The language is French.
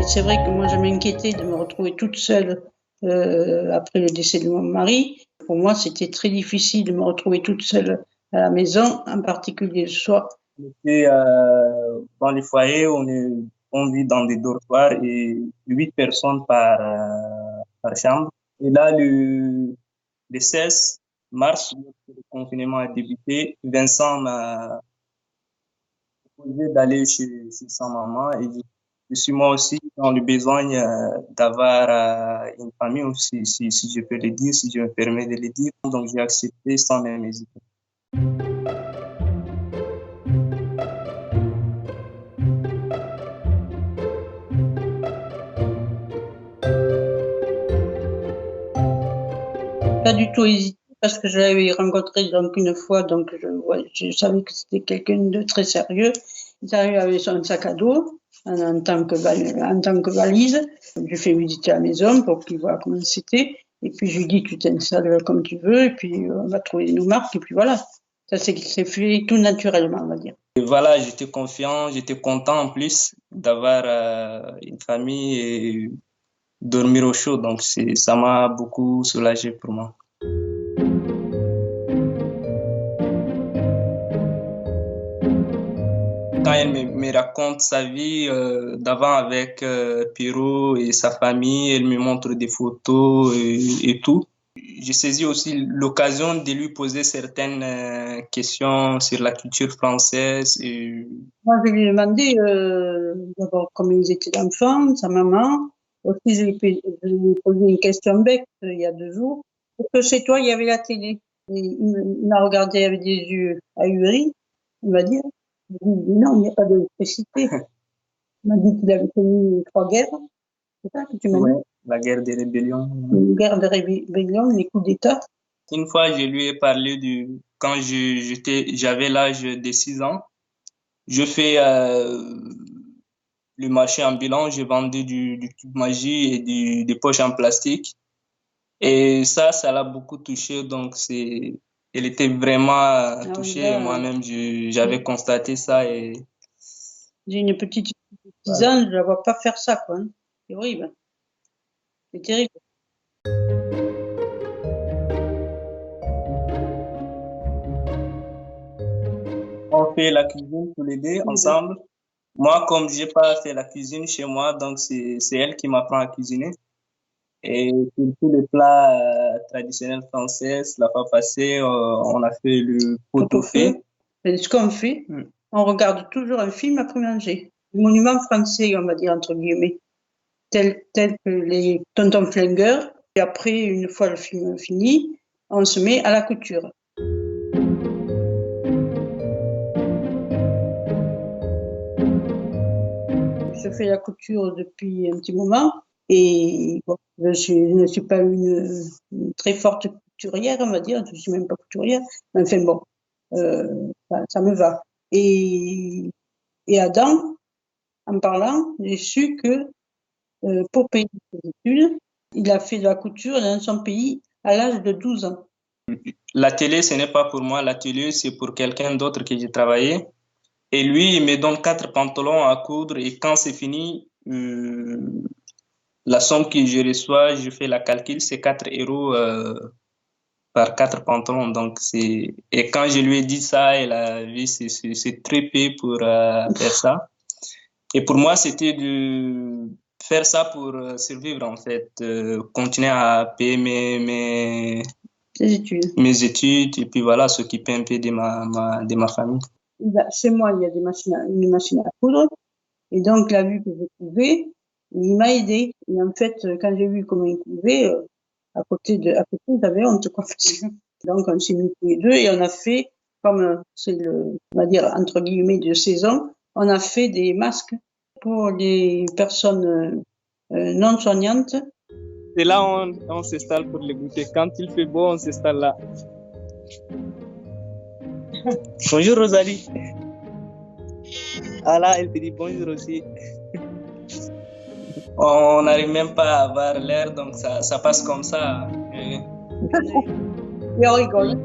Et c'est vrai que moi, je m'inquiétais de me retrouver toute seule après le décès de mon mari. Pour moi, c'était très difficile de me retrouver toute seule à la maison, en particulier le soir. Et, dans les foyers, on vit dans des dortoirs et 8 personnes par chambre. Et là, le 16 mars, lorsque le confinement a débuté, Vincent m'a proposé d'aller chez sa maman et je suis moi aussi dans le besoin d'avoir une famille, si je peux le dire, si je me permets de le dire. Donc, j'ai accepté sans même hésiter. Pas du tout hésité parce que je l'avais rencontré donc une fois, donc je savais que c'était quelqu'un de très sérieux. Il arrive avec son sac à dos en tant que valise. Je lui fais visiter la maison pour qu'il voit comment c'était. Et puis je lui dis, tu t'installes comme tu veux, et puis on va trouver nos marques, et puis voilà. Ça s'est fait tout naturellement, on va dire. Et voilà, j'étais confiant, j'étais content en plus d'avoir une famille et dormir au chaud. Donc, ça m'a beaucoup soulagé pour moi. Quand elle me raconte sa vie d'avant avec Pierrot et sa famille, elle me montre des photos et tout. J'ai saisi aussi l'occasion de lui poser certaines questions sur la culture française. Moi, je lui ai demandé d'abord comment ils étaient enfants, sa maman. Aussi, je lui ai posé une question bête il y a 2 jours. Est-ce que chez toi, il y avait la télé? Et il m'a regardé avec des yeux ahuris. Il m'a dit, non, il n'y a pas d'électricité. Il m'a dit qu'il avait connu 3 guerres. C'est ça que tu m'as dit? Ouais, la guerre des rébellions. Une guerre de rébellion, les coups d'État. Une fois, je lui ai parlé quand j'avais l'âge de 6 ans. Je fais le marché ambulant, j'ai vendu du cube magie et des poches en plastique. Et ça l'a beaucoup touché. Donc, elle était vraiment touchée. Et moi-même, j'avais constaté ça. Et j'ai une petite fille de 6 ans, je ne la vois pas faire ça, quoi. C'est horrible. C'est terrible. On fait la cuisine tous les deux ensemble. Moi, comme j'ai pas fait la cuisine chez moi, donc c'est elle qui m'apprend à cuisiner. Et pour tous les plats traditionnels français, la fois passée, on a fait le pot-au-feu. C'est ce qu'on fait. On regarde toujours un film après manger. Le monument français, on va dire, entre guillemets, tel que les Tontons Flingueurs. Et après, une fois le film fini, on se met à la couture. Je fais la couture depuis un petit moment et bon, je ne suis pas une très forte couturière, on va dire, je ne suis même pas couturière, mais enfin bon, ça me va. Et Adam, en parlant, j'ai su que pour payer ses études, il a fait de la couture dans son pays à l'âge de 12 ans. L'atelier, ce n'est pas pour moi, l'atelier, c'est pour quelqu'un d'autre que j'ai travaillé. Et lui, il me donne 4 pantalons à coudre et quand c'est fini, la somme que je reçois, je fais la calcul, c'est 4 € par 4 pantalons. Donc, et quand je lui ai dit ça, elle a vu, c'est très peu pour faire ça. Et pour moi, c'était de faire ça pour survivre, en fait, continuer à payer mes études et puis voilà, s'occuper un peu de ma famille. Chez moi, il y a une machine à coudre. Et donc, il a vu que je couvais, il m'a aidé. Et en fait, quand j'ai vu comment il couvait, à côté, j'avais honte, quoi. Donc, on s'est mis tous les deux et on a fait, comme c'est on va dire, entre guillemets, de saison, on a fait des masques pour les personnes non soignantes. Et là, on s'installe pour le goûter. Quand il fait beau, on s'installe là. Bonjour Rosalie. Ah là, elle te dit bonjour aussi. On n'arrive même pas à avoir l'air, donc ça passe comme ça. Et on rigole.